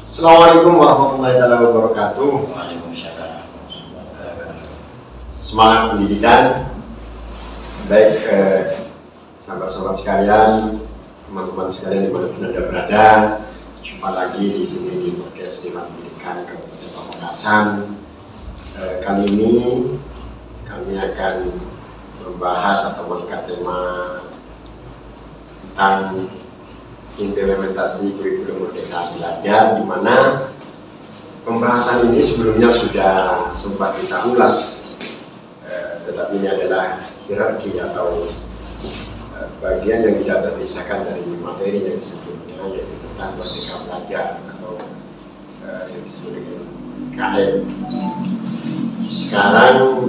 Assalamualaikum warahmatullahi wabarakatuh. Waalaikumsalam. Semangat pendidikan, baik sahabat-sahabat sekalian, teman-teman sekalian dimanapun Anda berada. Jumpa lagi di sini di podcast Dewan Pendidikan Kabupaten Pamekasan. Kali ini kami akan membahas atau mengangkat tema tentang implementasi kurikulum Merdeka Belajar, di mana pembahasan ini sebelumnya sudah sempat kita ulas, tetapi ini adalah hierarki atau bagian yang tidak terpisahkan dari materi yang sebelumnya, yaitu tentang Merdeka Belajar atau yang disebut dengan KM. Sekarang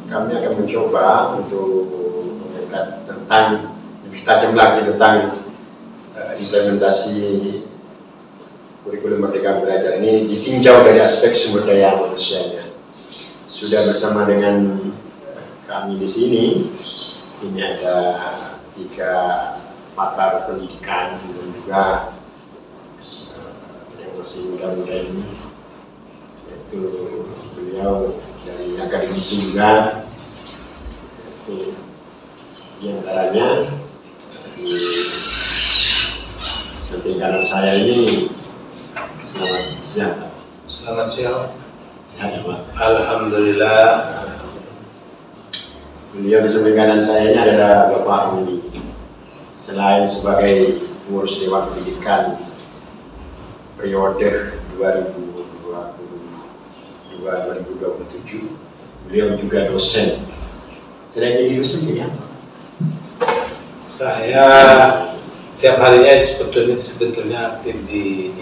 kami akan mencoba untuk mengangkat tentang lebih tajam lagi tentang implementasi kurikulum Merdeka Belajar ini ditinjau dari aspek sumber daya manusianya. Sudah bersama dengan kami di sini, ini ada 3 pakar pendidikan dan juga yang masih muda-muda ini, yaitu beliau dari akademisi juga, yaitu diantaranya di samping kanan saya ini. Selamat siang. Selamat siang. Sehat ya, Pak? Alhamdulillah. Beliau di samping kanan saya ini adalah Bapak Rudi. Selain sebagai pengurus Dewan Pendidikan periode 2022-2027, beliau juga dosen. Selain jadi dosen jadi apa? Saya tiap harinya sebetulnya aktif di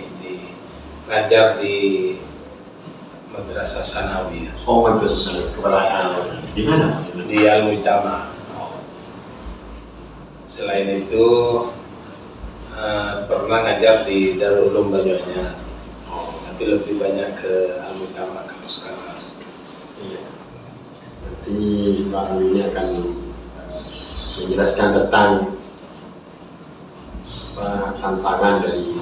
ngajar di Madrasah Sanawiyah. Oh, Madrasah Sanawiyah. Kepala di mana? Di Al-Mujtama. Selain itu pernah ngajar di Darul Ulum Banyuanyar. Tapi lebih banyak ke Al-Mujtama kalau sekarang. Iya. Nanti Pak Rudi ini akan menjelaskan tentang tantangan dari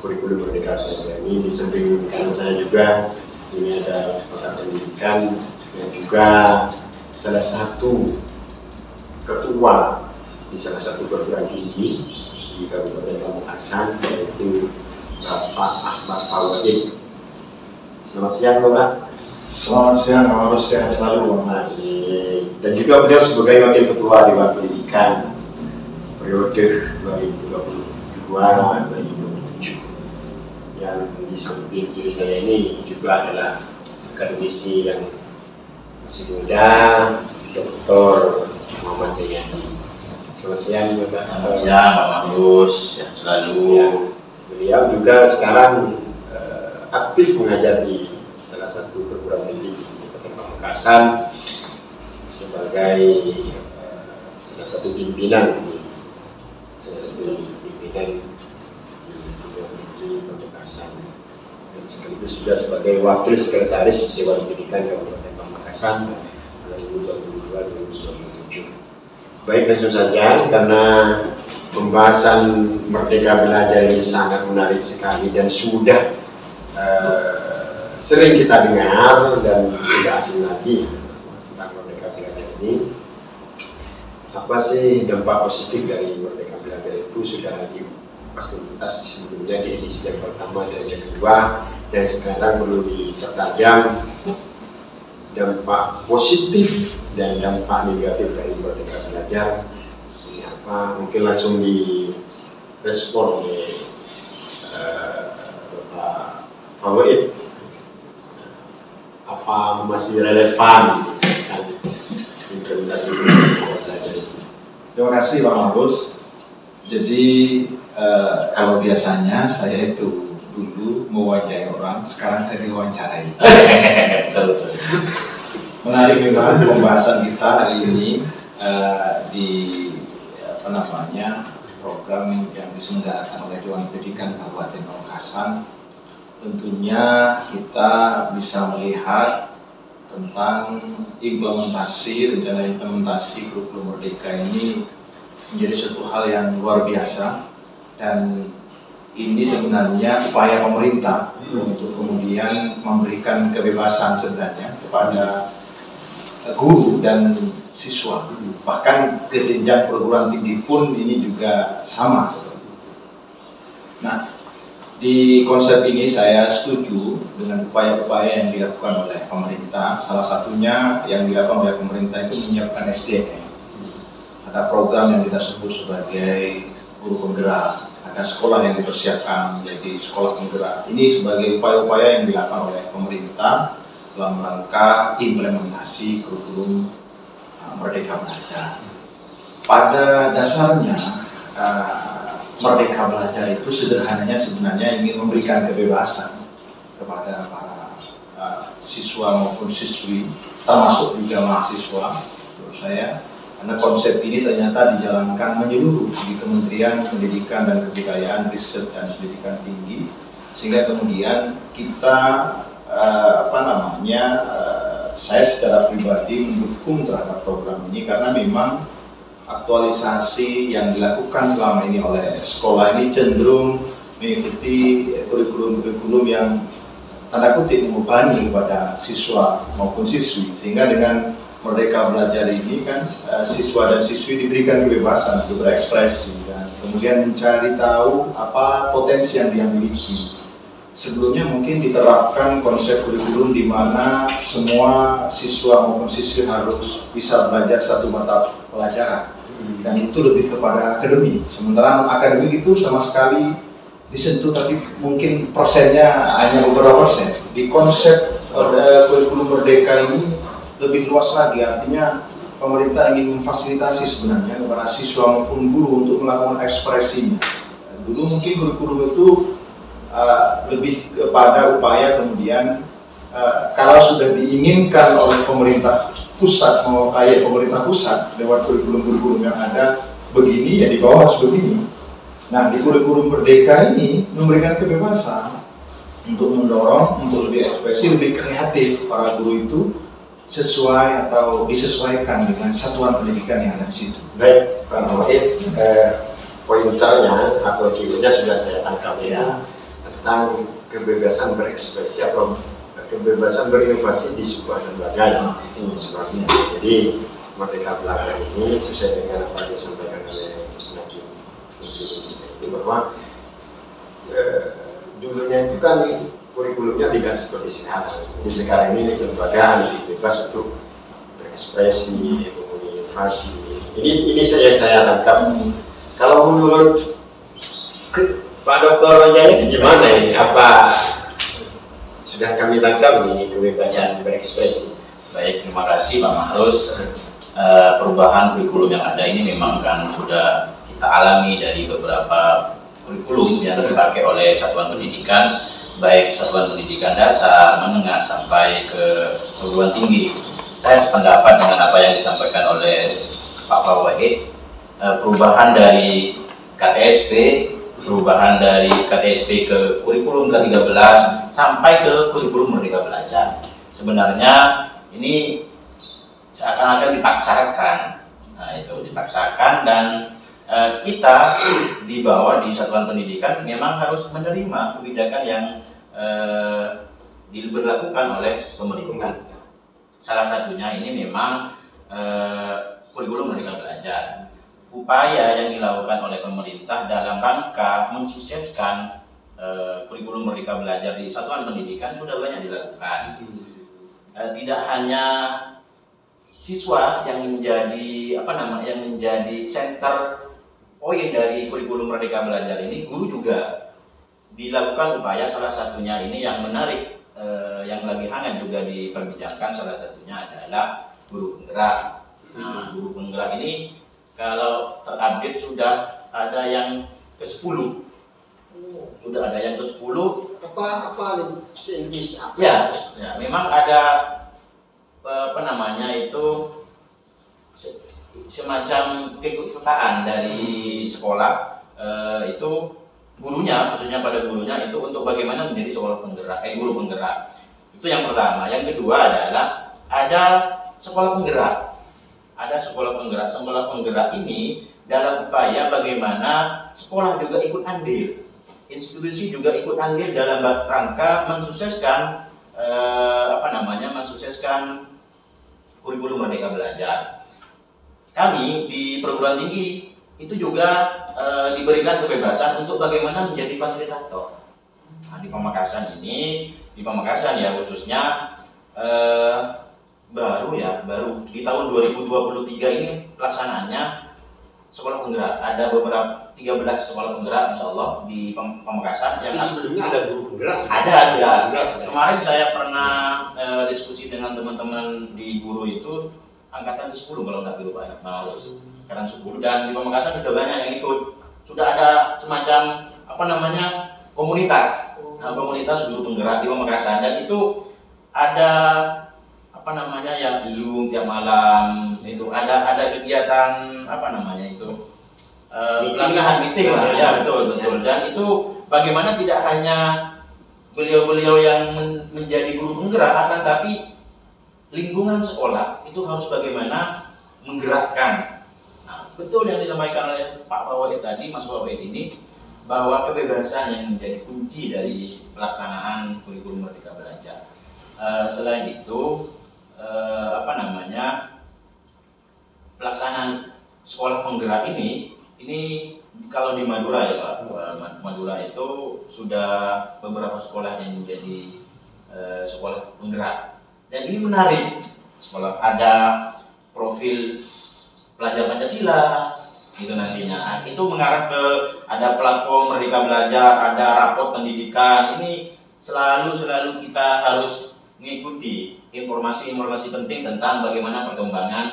kurikulum Merdeka Belajar ini. Di samping kanan saya juga ini ada pakar pendidikan yang juga salah satu ketua di salah satu perguruan tinggi di Kabupaten Pamekasan, yaitu Bapak Ahmad Fawaid. Selamat siang, Bapak. Selamat siang, harus sehat selalu, Pak. Dan juga beliau sebagai wakil ketua Dewan Pendidikan periode 2022-2027, yang di samping kiri saya ini juga adalah akademisi yang masih muda, Dr. Muhammad Jayadi. Selamat siang, Bapak. Selamat siang, Pak Magnus. Sehat selalu. Ya, beliau juga sekarang aktif mengajar di salah satu perguruan tinggi di Kabupaten Pamekasan sebagai salah satu pimpinan di Perguruan Tinggi Pamekasan, dan sekaligus juga sebagai wakil sekretaris Dewan Pendidikan Kabupaten Pamekasan 2022-2027. Baik, langsung saja, karena pembahasan Merdeka Belajar ini sangat menarik sekali dan sudah sering kita dengar dan tidak asing lagi tentang Merdeka Belajar ini. Apa sih dampak positif dari Merdeka Belajar itu sudah dikupas tuntas sebelumnya di edisi yang pertama dan yang kedua, dan sekarang perlu dipertajam dampak positif dan dampak negatif dari Merdeka Belajar ini apa. Mungkin langsung direspon oleh Bapak Fawaid. Apa masih relevan dengan implementasi Merdeka Belajar ini? Terima kasih, Pak Markus. Jadi kalau biasanya saya itu dulu mewawancarai orang, sekarang saya diwawancarai. Menarik memang pembahasan kita hari ini di program yang diselenggarakan oleh Dewan Pendidikan Kabupaten Pamekasan. Tentunya kita bisa melihat tentang rencana implementasi kurikulum Merdeka ini menjadi suatu hal yang luar biasa, dan ini sebenarnya upaya pemerintah untuk kemudian memberikan kebebasan sebenarnya kepada guru dan siswa. Bahkan ke jenjang perguruan tinggi pun ini juga sama. Nah, di konsep ini saya setuju dengan upaya-upaya yang dilakukan oleh pemerintah. Salah satunya yang dilakukan oleh pemerintah itu menyiapkan SDM. Ada program yang kita sebut sebagai guru penggerak, ada sekolah yang dipersiapkan menjadi sekolah penggerak. Ini sebagai upaya-upaya yang dilakukan oleh pemerintah dalam rangka implementasi kurikulum Merdeka Belajar. Pada dasarnya Merdeka Belajar itu sederhananya sebenarnya ingin memberikan kebebasan kepada para siswa maupun siswi, termasuk juga mahasiswa. Menurut saya, karena konsep ini ternyata dijalankan menyeluruh di Kementerian Pendidikan dan Kebudayaan, Riset dan Pendidikan Tinggi, sehingga kemudian kita saya secara pribadi mendukung terhadap program ini karena memang aktualisasi yang dilakukan selama ini oleh sekolah ini cenderung mengikuti kurikulum-kurikulum yang tanda kutip membebani kepada siswa maupun siswi, sehingga dengan Merdeka Belajar ini kan siswa dan siswi diberikan kebebasan untuk berekspresi dan kemudian mencari tahu apa potensi yang dia miliki. Sebelumnya mungkin diterapkan konsep kurikulum di mana semua siswa maupun siswi harus bisa belajar satu mata pelajaran dan itu lebih kepada akademik. Sementara akademik itu sama sekali disentuh tapi mungkin persennya hanya beberapa persen. Di konsep kurikulum Merdeka ini lebih luas lagi, artinya pemerintah ingin memfasilitasi sebenarnya kepada siswa maupun guru untuk melakukan ekspresinya. Dulu mungkin kurikulum itu lebih kepada upaya kemudian kalau sudah diinginkan oleh pemerintah pusat, mau kayak pemerintah pusat lewat kurikulum-kurikulum yang ada begini, ya di bawah harus begini. Nah, di kurikulum Merdeka ini memberikan kebebasan untuk mendorong, untuk lebih ekspresi, lebih kreatif para guru itu sesuai atau disesuaikan dengan satuan pendidikan yang ada di situ. Baik, Pak Rohit, pointernya atau keywordnya sudah saya tangkap ya, tentang kebebasan berekspresi atau kebebasan berinovasi di sebuah lembaga yang ini sebabnya. Jadi Merdeka Belajar ini sesuai dengan apa yang disampaikan oleh Gus Nadiem itu bahwa dulunya itu kan kurikulumnya tidak seperti sekarang. Jadi sekarang ini lembaga lebih bebas untuk berekspresi, menginovasi. Ini saya tangkap. Kalau menurut Pak Dr. Jaya itu gimana ini? Apa sudah kami tangkap ini kebebasan berekspresi? Baik, terima kasih Pak Mahrus. Perubahan kurikulum yang ada ini memang kan sudah kita alami dari beberapa kurikulum yang dipakai oleh satuan pendidikan, baik satuan pendidikan dasar, menengah, sampai ke perguruan tinggi. Saya sependapat dengan apa yang disampaikan oleh Pak Wahid. Perubahan dari KTSP, perubahan dari KTSP ke kurikulum ke-13 sampai ke kurikulum Merdeka Belajar. Sebenarnya ini seakan-akan dipaksakan. Nah, itu dipaksakan dan kita di bawah di satuan pendidikan memang harus menerima kebijakan yang diberlakukan oleh pemerintah. Salah satunya ini memang kurikulum Merdeka Belajar. Upaya yang dilakukan oleh pemerintah dalam rangka mensukseskan kurikulum Merdeka Belajar di satuan pendidikan sudah banyak dilakukan. Tidak hanya siswa yang menjadi yang menjadi center poin dari kurikulum Merdeka Belajar ini, guru juga dilakukan upaya. Salah satunya ini yang menarik, yang lagi hangat juga diperbincangkan, salah satunya adalah guru penggerak. Nah, guru penggerak ini kalau terupdate sudah ada yang ke-10. Sudah ada yang ke-10. Apa nih? Ya, memang ada itu semacam keikutsertaan dari sekolah, itu gurunya, khususnya pada gurunya itu untuk bagaimana menjadi sekolah penggerak, guru penggerak. Itu yang pertama. Yang kedua adalah ada sekolah penggerak. Ada sekolah penggerak. Sekolah penggerak ini dalam upaya bagaimana sekolah juga ikut andil institusi juga ikut andil dalam rangka mensukseskan mensukseskan kurikulum Merdeka Belajar. Kami di perguruan tinggi itu juga diberikan kebebasan untuk bagaimana menjadi fasilitator. Nah, di Pamekasan ya khususnya baru di tahun 2023 ini pelaksanaannya sekolah penggerak. Ada beberapa 13 sekolah penggerak insya Allah di Pamekasan. Tapi sebelumnya ada guru penggerak? Ada. Kemarin saya pernah diskusi dengan teman-teman di guru itu angkatan 10 kalau nggak lupa ya, angkatan 10, dan di Pamekasan sudah banyak yang ikut. Sudah ada semacam komunitas, komunitas guru penggerak di Pamekasan, dan itu ada Zoom tiap malam, itu ada kegiatan pelatihan meeting lah ya, betul. Dan itu bagaimana tidak hanya beliau-beliau yang menjadi guru penggerak, akan tapi lingkungan sekolah itu harus bagaimana menggerakkan. Nah, betul yang disampaikan oleh Pak Wawaid tadi, Mas Wawaid ini, bahwa kebebasan yang menjadi kunci dari pelaksanaan kurikulum Merdeka Belajar. Selain itu, pelaksanaan sekolah penggerak ini kalau di Madura ya Pak, Madura itu sudah beberapa sekolah yang menjadi sekolah penggerak, dan ini menarik. Sekolah ada profil pelajar Pancasila itu nantinya, itu mengarah ke ada platform Merdeka Belajar, ada raport pendidikan. Ini selalu kita harus mengikuti informasi penting tentang bagaimana perkembangan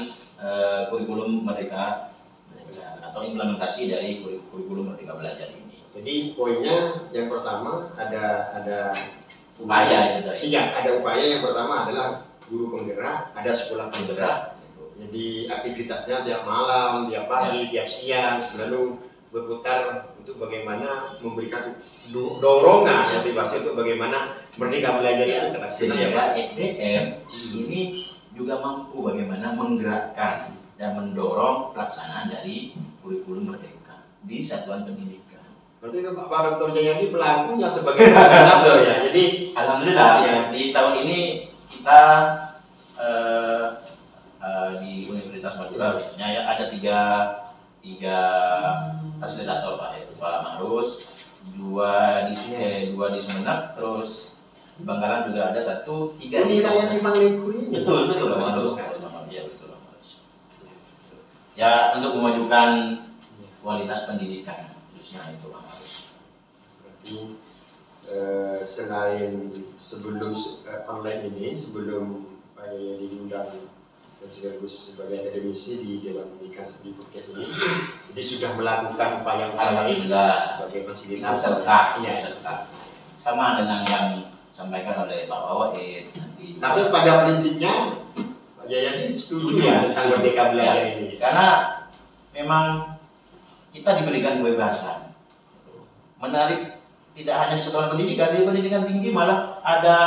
kurikulum Merdeka Belajar atau implementasi dari kurikulum Merdeka Belajar ini. Jadi poinnya yang pertama ada upaya itu. Iya, ada upaya yang pertama adalah guru penggerak, ada sekolah penggerak. Jadi aktivitasnya tiap malam, tiap pagi, tiap siang selalu berputar untuk bagaimana memberikan dorongan motivasi untuk bagaimana Merdeka Belajar itu terlaksana ya Pak. SDM ini juga mampu bagaimana menggerakkan dan mendorong pelaksanaan dari kurikulum Merdeka di satuan pendidikan. Berarti Pak Dr. Jayadi pelakunya sebagai fasilitator ya. Jadi alhamdulillah ya, di tahun ini kita di Universitas Madura khususnya ya ada tiga fasilitator Pak, yaitu Pak Mahrus, dua di Sumeneb, terus di Bangkalan juga ada tiga ini yang di Manglikuri. Betul Pak Mahrus. Ya, untuk memajukan kualitas pendidikan khususnya itu Pak Mahrus. Berarti selain sebelum online ini, sebelum Pak Yayadi diundang dan sekaligus sebagai akademisi di Dewan Pendidikan di Purkes ini, jadi sudah melakukan upaya lain sebagai fasilitator. Serta sama dengan yang disampaikan oleh Pak Wawaid. Tapi pada prinsipnya Pak Yayadi setuju ya tentang Merdeka Belajar ini, karena memang kita diberikan kebebasan menarik, tidak hanya di sekolah pendidikan, di pendidikan tinggi malah ada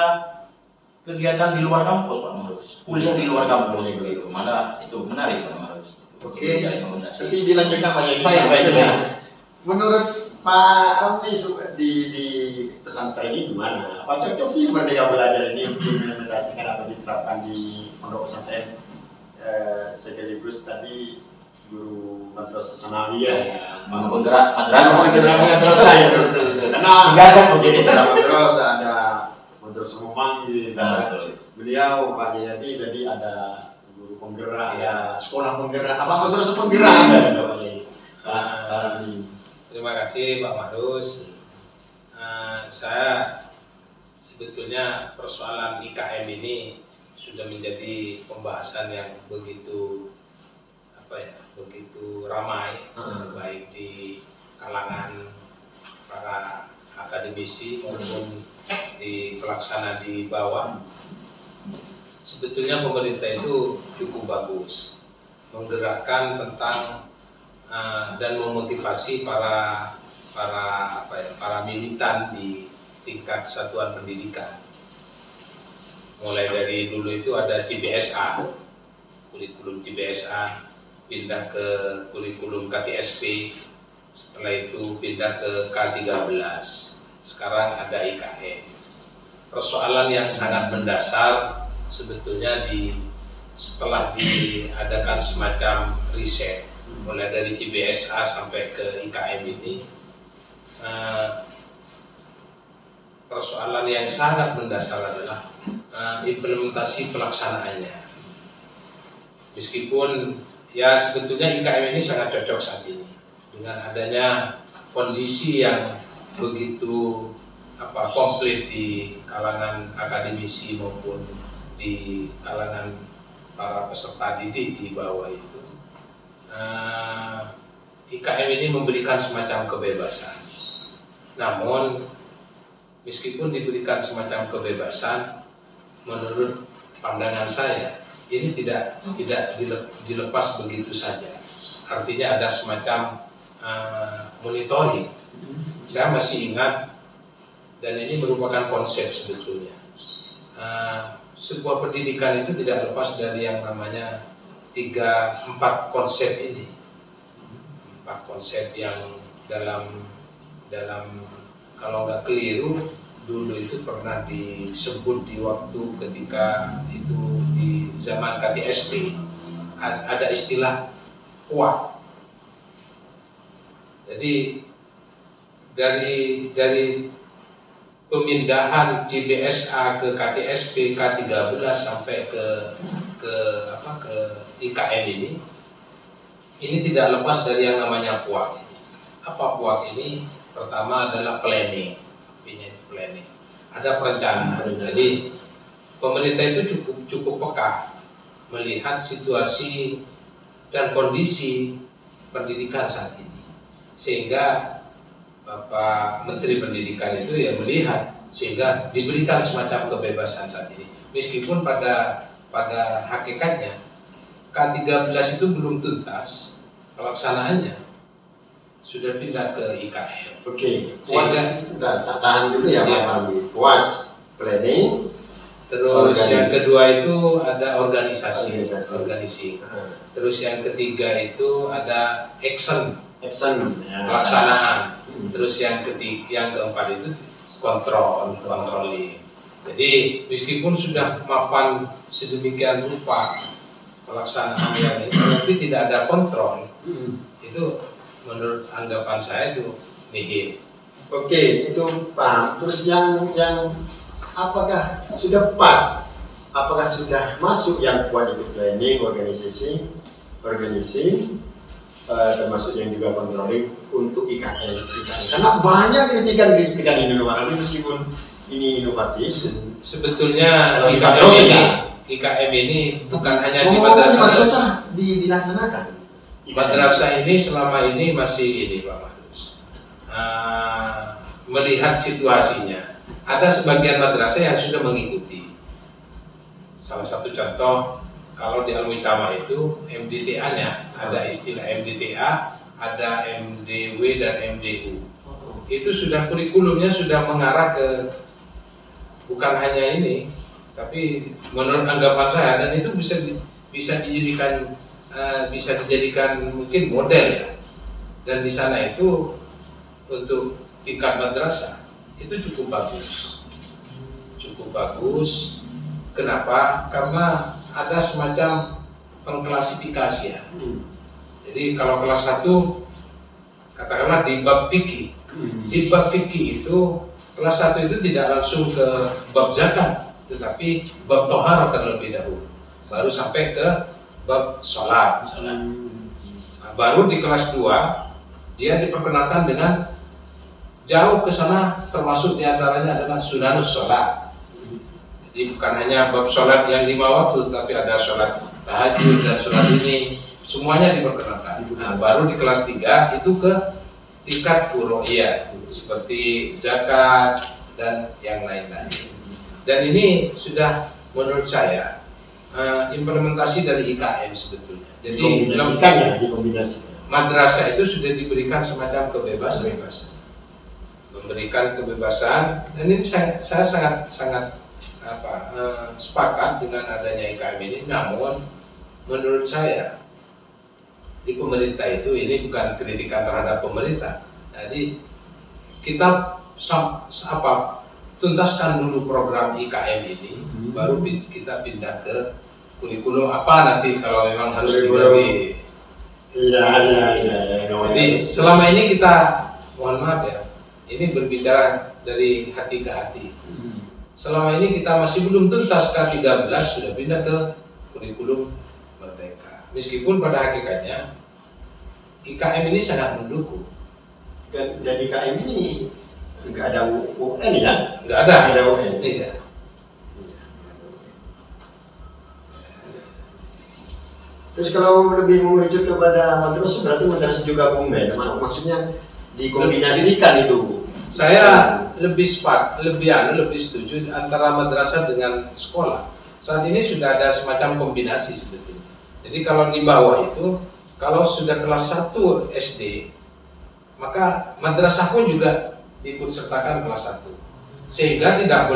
kegiatan di luar kampus Pak Mahrus, kuliah di luar kampus begitu, malah itu menarik Pak Mahrus. Oke, nanti dilanjutkan Pak Yayadi. Baik. Menurut Pak Romli di pesantren ini gimana? Apa cocok sih Merdeka Belajar ini diimplementasikan atau diterapkan di pondok pesantren? Sekaligus tadi guru madrasah sanawiyah ya, penggerak madrasah ya, karena gagas begini. Ada madrasah, ada madrasah Memanggi, beliau Pak Yayadi tadi ada guru penggerak ya, sekolah penggerak, apa madrasah penggerak ada. Terima kasih Pak Mahrus. Saya sebetulnya persoalan IKM ini sudah menjadi pembahasan yang begitu ramai, baik di kalangan para akademisi maupun di pelaksana di bawah. Sebetulnya pemerintah itu cukup bagus menggerakkan tentang dan memotivasi para militan di tingkat satuan pendidikan. Mulai dari dulu itu ada CBSA, kurikulum CBSA, pindah ke kurikulum KTSP, setelah itu pindah ke K13, sekarang ada IKM. Persoalan yang sangat mendasar sebetulnya setelah diadakan semacam riset mulai dari KBSA sampai ke IKM ini, persoalan yang sangat mendasar adalah implementasi pelaksanaannya. Meskipun ya sebetulnya IKM ini sangat cocok saat ini dengan adanya kondisi yang begitu komplit di kalangan akademisi maupun di kalangan para peserta didik di bawah itu. IKM ini memberikan semacam kebebasan. Namun meskipun diberikan semacam kebebasan, menurut pandangan saya ini tidak dilepas begitu saja. Artinya ada semacam monitoring. Saya masih ingat, dan ini merupakan konsep sebetulnya. Sebuah pendidikan itu tidak lepas dari yang namanya 4 konsep ini. 4 konsep yang dalam kalau nggak keliru dulu itu pernah disebut di waktu ketika itu di zaman KTSP ada istilah kuat. Jadi dari pemindahan CBSA ke KTSP K13 sampai ke IKM ini tidak lepas dari yang namanya PUAK ini. Apa PUAK ini? Pertama adalah planning, planning. Ada perencanaan. Jadi pemerintah itu cukup peka melihat situasi dan kondisi pendidikan saat ini, sehingga Bapak Menteri Pendidikan itu ya melihat sehingga diberikan semacam kebebasan saat ini. Meskipun pada hakikatnya K13 itu belum tuntas pelaksanaannya, sudah pindah ke IKM. Oke, tahan dulu ya Pak Ramli. Puas, planning. Terus yang kedua itu ada organisasi. Terus yang ketiga itu ada action Ya. pelaksanaan. Terus yang keempat itu controlling. Jadi meskipun sudah mapan sedemikian rupa pelaksanaan yang ini, tapi tidak ada kontrol, itu menurut anggapan saya itu nihil. Oke, itu Pak. Terus yang apakah sudah pas? Apakah sudah masuk yang kuat itu planning, organisasi, termasuk yang juga controlling untuk IKM. Karena banyak kritikan ini Pak, meskipun ini inovatif. Sebetulnya IKM ini bukan hanya di madrasah dilaksanakan. Madrasah ini selama ini masih ini Pak Mahdus, melihat situasinya. Ada sebagian madrasah yang sudah mengikuti. Salah satu contoh, kalau di Al-Mu'tamah itu MDTA-nya ada istilah MDTA, ada MDW dan MDU. Itu sudah kurikulumnya sudah mengarah ke bukan hanya ini, tapi menurut anggapan saya, dan itu bisa dijadikan mungkin model ya. Dan di sana itu untuk tingkat madrasah itu cukup bagus. Kenapa? Karena ada semacam pengklasifikasian. Jadi kalau kelas 1 katakanlah di bab fikih. Di bab fikih itu kelas 1 itu tidak langsung ke bab zakat, tetapi bab tohara terlebih dahulu, baru sampai ke bab sholat. Nah, baru di kelas 2 dia diperkenalkan dengan jauh ke sana, termasuk diantaranya adalah sunanus sholat. Jadi bukan hanya bab sholat yang 5 waktu, tapi ada sholat tahajud dan sholat ini, semuanya diperkenalkan. Nah, baru di kelas 3 itu ke tingkat furu'iyah seperti zakat dan yang lain-lain. Dan ini sudah menurut saya implementasi dari IKM sebetulnya. Jadi dikombinasikan. Madrasah itu sudah diberikan semacam kebebasan. Memberikan kebebasan, dan ini saya sangat sepakat dengan adanya IKM ini. Namun menurut saya di pemerintah itu ini bukan kritikan terhadap pemerintah. Jadi kita tuntaskan dulu program IKM ini, baru kita pindah ke kurikulum apa nanti kalau memang harus dibagi. Iya. Jadi selama ini kita, mohon maaf ya, ini berbicara dari hati ke hati. Selama ini kita masih belum tuntas K13, sudah pindah ke kurikulum Merdeka. Meskipun pada hakikatnya IKM ini sangat mendukung. Dan IKM ini nggak ada UN ya? Nggak ada. Nggak ada UN. Iya. Terus kalau lebih merujuk kepada madrasah, berarti madrasah juga komben. Maksudnya dikombinasikan itu. Saya lebih setuju antara madrasah dengan sekolah. Saat ini sudah ada semacam kombinasi sebetulnya. Jadi kalau di bawah itu, kalau sudah kelas 1 SD, maka madrasah pun juga diikutsertakan kelas 1. Sehingga tidak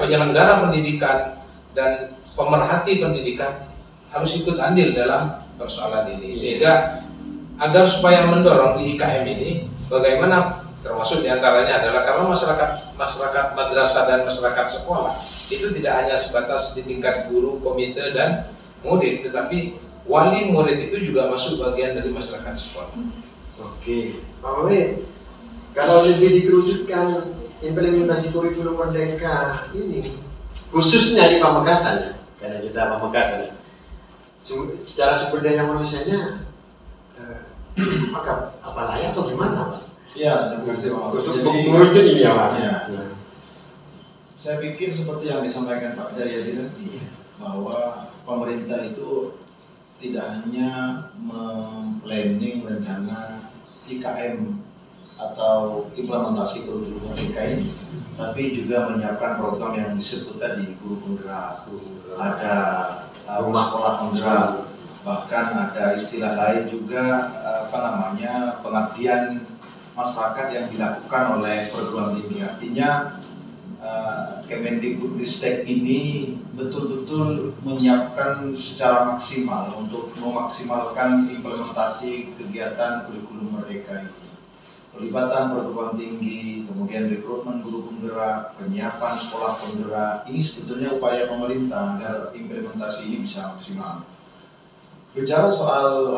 penyelenggara pendidikan dan pemerhati pendidikan harus ikut andil dalam persoalan ini. Sehingga agar supaya mendorong di IKM ini, bagaimana termasuk diantaranya adalah karena masyarakat madrasah dan masyarakat sekolah itu tidak hanya sebatas di tingkat guru, komite dan murid, tetapi wali murid itu juga masuk bagian dari masyarakat sekolah. Oke, Pak Mawe, kalau lebih dikerucutkan implementasi kurikulum Merdeka ini, khususnya di Pamekasan ya, karena kita Pamekasan ya, secara sumber daya manusianya apa layak atau gimana Pak? Ya, terima kasih Pak. Untuk mengerucut ini ya Pak. Ya. Saya pikir seperti yang disampaikan Pak Jayadi tadi, bahwa pemerintah itu tidak hanya memplanning rencana IKM atau implementasi kurikulum Merdeka ini, tapi juga menyiapkan program yang disebut tadi guru penggerak, ada rumah sekolah penggerak, bahkan ada istilah lain juga pengabdian masyarakat yang dilakukan oleh perguruan tinggi. Artinya Kemendikbudristek ini betul-betul menyiapkan secara maksimal untuk memaksimalkan implementasi kegiatan kurikulum Merdeka ini. Pelibatan perguruan tinggi, kemudian rekrutmen guru penggerak, penyiapan sekolah penggerak, ini sebetulnya upaya pemerintah agar implementasi ini bisa maksimal. Bicara soal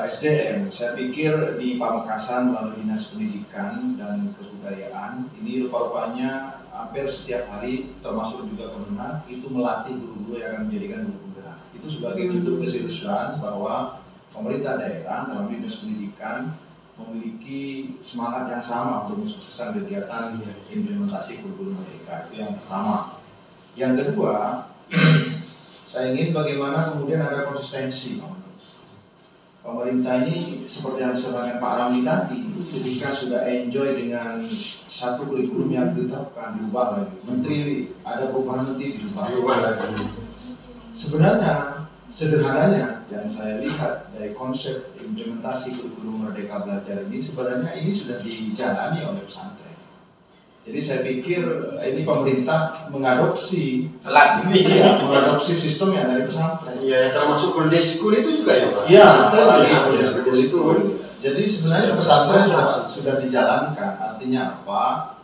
SDM, saya pikir di Pamekasan melalui Dinas Pendidikan dan Kebudayaan ini rupa-rupanya hampir setiap hari, termasuk juga Kemenang, itu melatih guru-guru yang akan menjadikan guru penggerak. Itu sebagai bentuk keseriusan bahwa pemerintah daerah dalam Dinas Pendidikan memiliki semangat yang sama untuk mensukseskan kegiatan implementasi kurikulum Merdeka. Itu yang pertama. Yang kedua, saya ingin bagaimana kemudian ada konsistensi. Pemerintah ini seperti yang disampaikan Pak Ramli tadi, ketika sudah enjoy dengan satu kurikulum yang ditetapkan, diubah lagi. Menteri ada perubahan, menteri diubah lagi. Sebenarnya sederhananya yang saya lihat dari konsep implementasi kurikulum Merdeka Belajar ini, sebenarnya ini sudah dijalani oleh pesantren. Jadi saya pikir ini pemerintah mengadopsi mengadopsi sistem yang dari pesantren. Iya, termasuk Golden School itu juga ya Pak? Iya, Golden School. Jadi sebenarnya pesantren sudah dijalankan. Artinya apa?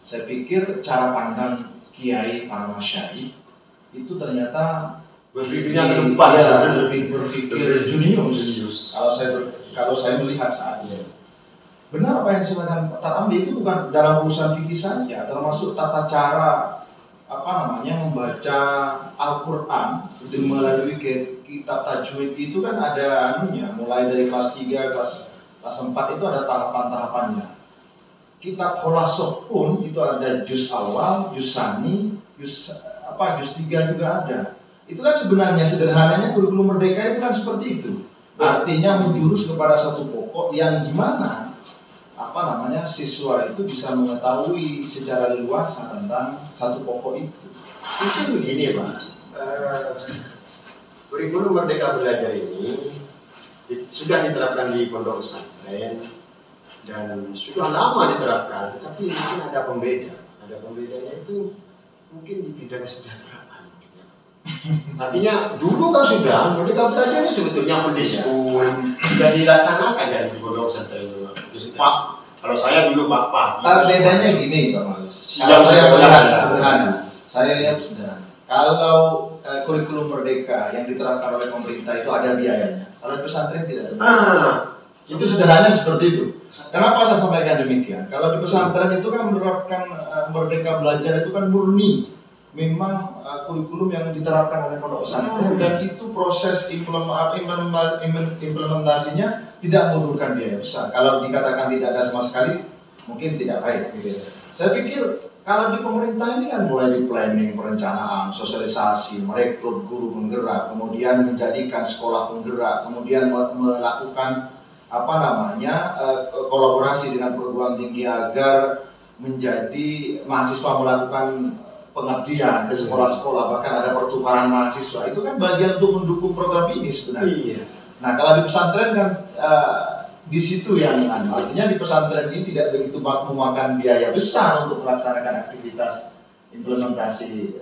Saya pikir cara pandang kiai para masyaikh itu ternyata berpikirnya ke depan, lebih berpikir junius. Kalau saya melihat saat ini. Benar apa yang disampaikan Pak Ramli, itu bukan dalam urusan fikih saja, termasuk tata cara membaca Al-Quran melalui kitab tajwid itu kan ada mulai dari kelas 3, kelas 4 itu ada tahapan-tahapannya. Kitab Khulasoh pun itu ada juz awal, juz sani, juz 3 juga ada. Itu kan sebenarnya sederhananya kurikulum Merdeka itu kan seperti itu. Artinya menjurus kepada satu pokok yang gimana siswa itu bisa mengetahui secara leluasa tentang satu pokok itu. Mungkin begini Pak, kurikulum Merdeka Belajar ini sudah diterapkan di pondok pesantren dan sudah lama diterapkan, tetapi mungkin ada pembeda. Ada pembedanya itu mungkin di bidang kesejahteraan. Artinya dulu kan sudah Merdeka Belajar ini sebetulnya full day school sudah dilaksanakan dari pondok pesantren. Pak, kalau saya dulu Pak. Bedanya gini Pak Mas. Siang Saya sederhana. lihat sederhana. Saya lihat sederhana. Kalau kurikulum merdeka yang diterapkan oleh pemerintah itu ada biayanya. Kalau di pesantren tidak ada. Itu sederhana seperti itu. Kenapa saya sampaikan demikian? Kalau di pesantren itu kan menerapkan merdeka belajar itu kan murni. Memang kurikulum yang diterapkan oleh pondok pesantren dan itu proses implementasinya tidak membutuhkan biaya besar. Kalau dikatakan tidak ada sama sekali, mungkin tidak baik. Gitu. Saya pikir kalau di pemerintah ini kan mulai di planning, perencanaan, sosialisasi, merekrut guru penggerak, kemudian menjadikan sekolah penggerak, kemudian melakukan kolaborasi dengan perguruan tinggi agar menjadi mahasiswa melakukan pengabdian ke sekolah-sekolah, bahkan ada pertukaran mahasiswa. Itu kan bagian untuk mendukung program ini sebenarnya. Iya. Nah, kalau di pesantren kan di situ yang artinya di pesantren ini tidak begitu memakan biaya besar untuk melaksanakan aktivitas implementasi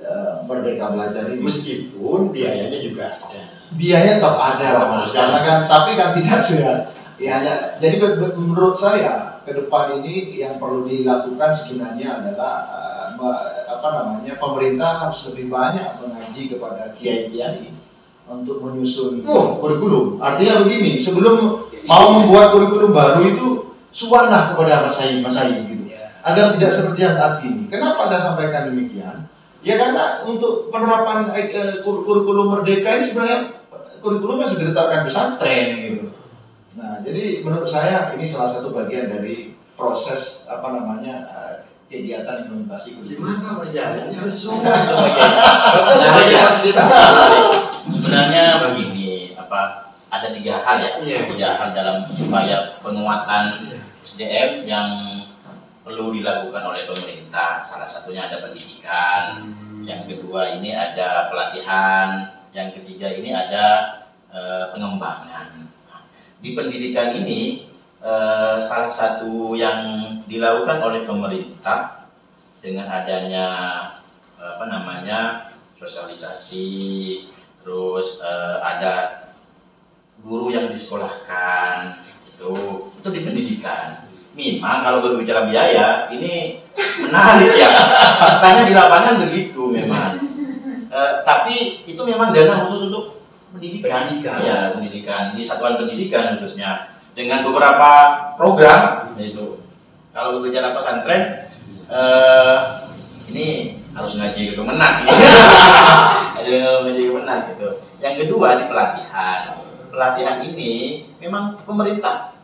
Merdeka Belajar ini. Meskipun biayanya juga ada. Biaya tetap ada, Mas. Karena kan, tapi kan tidak sehat. Ya, jadi menurut saya ke depan ini yang perlu dilakukan sebenarnya adalah pemerintah harus lebih banyak mengaji kepada kiai-kiai untuk menyusun kurikulum. Artinya begini, sebelum mau membuat kurikulum baru itu suwanlah kepada masai gitu, agar tidak seperti yang saat ini. Kenapa saya sampaikan demikian? Ya karena untuk penerapan kurikulum merdeka ini sebenarnya kurikulumnya sudah ditetapkan pesantren gitu. Nah, jadi menurut saya ini salah satu bagian dari proses kegiatan implementasi kurikulum. Gimana Pak Jaya? Ini harus semua sebagai fasilitas. Sebenarnya begini, ada 3 hal ya, Iya. 3 hal dalam upaya penguatan SDM yang perlu dilakukan oleh pemerintah. Salah satunya ada pendidikan, yang kedua ini ada pelatihan, yang ketiga ini ada pengembangan. Di pendidikan ini salah satu yang dilakukan oleh pemerintah dengan adanya sosialisasi, terus ada guru yang disekolahkan, itu di pendidikan. Memang kalau berbicara biaya ini menarik ya, faktanya di lapangan begitu memang. Tapi itu memang dana khusus untuk pendidikan. Ya, pendidikan di satuan pendidikan khususnya dengan beberapa program itu. Kalau berbicara pesantren, ini harus ngaji ke Kemenak, ngaji ke Kemenak gitu. Yang kedua di pelatihan. Pelatihan ini memang pemerintah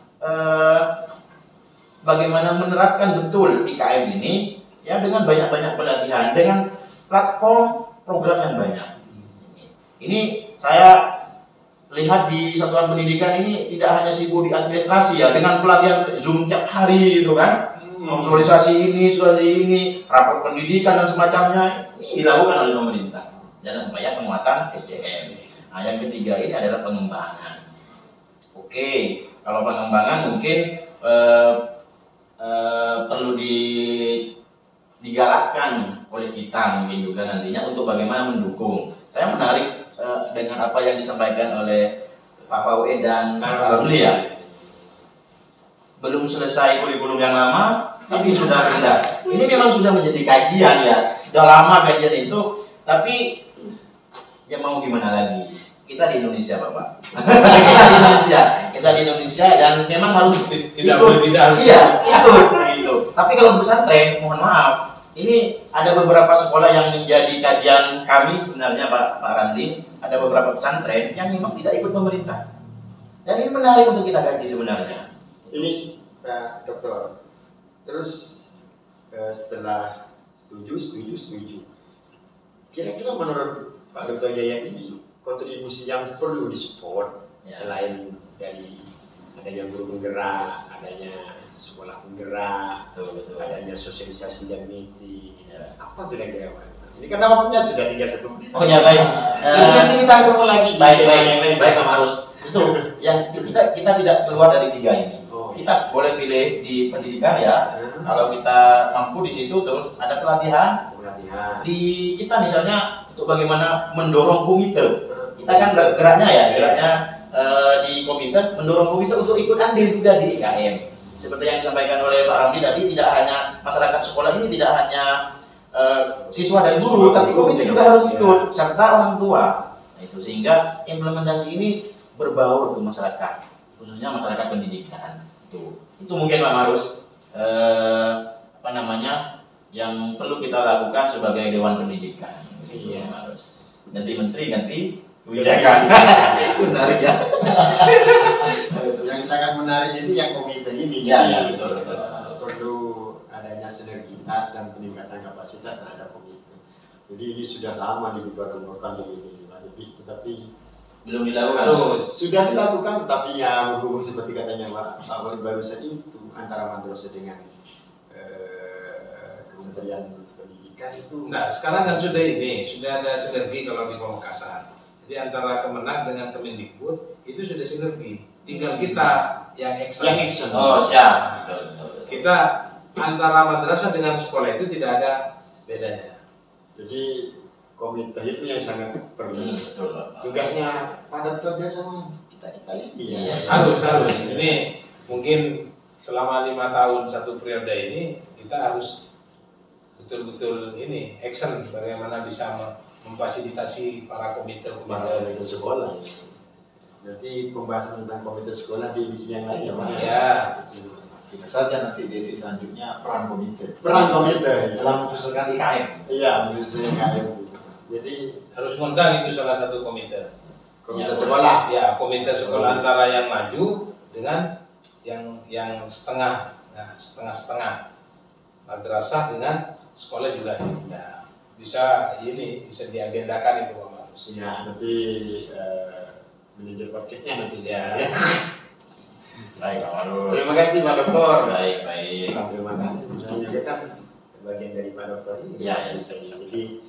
bagaimana menerapkan betul IKM ini ya dengan banyak-banyak pelatihan, dengan platform program yang banyak. Ini saya lihat di satuan pendidikan ini tidak hanya sibuk di administrasi ya, dengan pelatihan Zoom tiap hari itu kan, sosialisasi ini, rapor pendidikan dan semacamnya, ini dilakukan oleh pemerintah dalam upaya penguatan SDM. Nah, yang ketiga ini adalah pengembangan. Oke, kalau pengembangan mungkin perlu digalakkan oleh kita mungkin juga nantinya untuk bagaimana mendukung. Saya menarik dengan apa yang disampaikan oleh Pak Faued dan Pak Ramli ya. Belum selesai kurikulum yang lama, tapi sudah pindah. Ini memang sudah menjadi kajian ya, sudah lama kajian itu, tapi ya mau gimana lagi? Kita di Indonesia, Bapak. kita di Indonesia dan memang harus tidak boleh tidak harus. Iya, itu. Tapi kalau pesantren, mohon maaf, ini ada beberapa sekolah yang menjadi kajian kami sebenarnya Pak Randi, ada beberapa pesantren yang memang tidak ikut pemerintah. Dan ini menarik untuk kita kaji sebenarnya. Ini Pak Dokter. Terus setelah setuju. Kira-kira menurut Pak Dr. Jaya ini kontribusi yang perlu disupport selain dari adanya guru penggerak, adanya sekolah penggerak, Betul. adanya sosialisasi dan meeting, apa kira-kira Pak? Ini karena waktunya sudah 31 menit. Oh ya baik. Nanti kita ketemu lagi. Baik yang lain. Baik Pak Marus. Itu yang kita tidak keluar dari 3 ini. Kita boleh pilih di pendidikan ya. Kalau kita mampu di situ, terus ada pelatihan. Di kita misalnya untuk bagaimana mendorong komite. Kita kan geraknya di komite, mendorong komite untuk ikut andil juga di IKM. Seperti yang disampaikan oleh Pak Ramli tadi, tidak hanya masyarakat sekolah ini, tidak hanya siswa dan guru, tapi komite juga harus ikut, serta orang tua. Nah, itu sehingga implementasi ini berbaur ke masyarakat, khususnya masyarakat pendidikan. Itu mungkin Pak Marus yang perlu kita lakukan sebagai Dewan Pendidikan. Iya, Marus. Ganti menteri, ganti kebijakan. Menarik ya. Yang sangat menarik ini yang komite ini. Ya, betul. Perlu adanya sinergitas dan peningkatan kapasitas terhadap komite. Jadi ini sudah lama dibuat-buatkan begini, tetapi belum dilakukan. Sudah dilakukan, tapi ya berhubung seperti katanya Pak barusan itu antara Mandrosa dengan Kementerian Pendidikan itu. Nah, sekarang kan sudah ada sinergi kalau di Pamekasan. Jadi antara Kemenag dengan Kemendikbud itu sudah sinergi. Tinggal kita yang action. Oh, siap. Betul. Kita antara madrasah dengan sekolah itu tidak ada bedanya. Jadi komite itu yang sangat perlu. Betul. Tugasnya pada kerja sama kita ini ya. Harus. Ini mungkin selama 5 tahun satu periode ini kita harus betul-betul action bagaimana bisa memfasilitasi para komite sekolah. Berarti pembahasan tentang komite sekolah di edisi yang lain ya Pak? Ya. Bisa saja nanti di edisi selanjutnya peran komite. Ya. Dalam menyusulkan IKM. Iya, menyusulkan IKM. Jadi harus ngundang itu salah satu komite. Komite sekolah. Ya, komite sekolah antara yang maju dengan yang setengah. Nah, setengah-setengah. Madrasah dengan sekolah juga bisa diagendakan itu Pak Marus. Iya, nanti manajer podcastnya nanti ya. Baik Pak Marus. Terima kasih Pak Dokter. Baik. Terima kasih. Saya juga kan bagian dari Pak Dokter ini. Ya. Jadi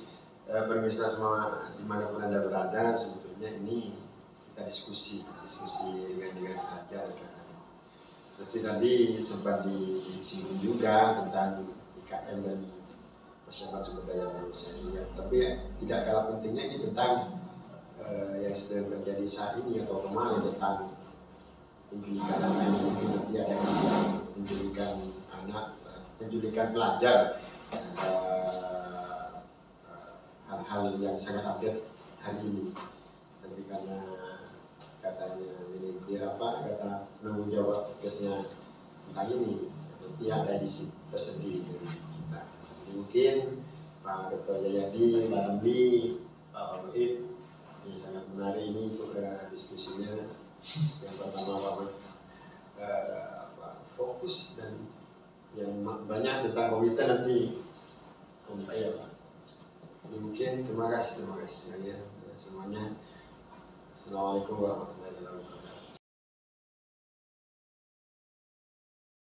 pemirsa semua dimanapun Anda berada, sebetulnya ini kita diskusi dengan saja. Seperti tadi sempat disinggung juga tentang IKM dan persiapan sumber daya manusia. Ya, tapi tidak kalah pentingnya ini tentang yang sedang terjadi saat ini atau kemarin tentang penculikan anak. Mungkin nanti ada istilah penculikan pelajar. Ada hal-hal yang sangat update hari ini. Tapi karena katanya kata penanggung jawab tugasnya tentang ini, nanti ada edisi tersendiri dari kita. Mungkin Pak Dr. Jayadi, Pak Ramli, Pak Wahid, ini sangat menarik ini untuk diskusinya. Yang pertama fokus dan yang banyak tentang komite nanti ya Pak. Mungkin terima kasih semuanya. Assalamualaikum warahmatullahi wabarakatuh.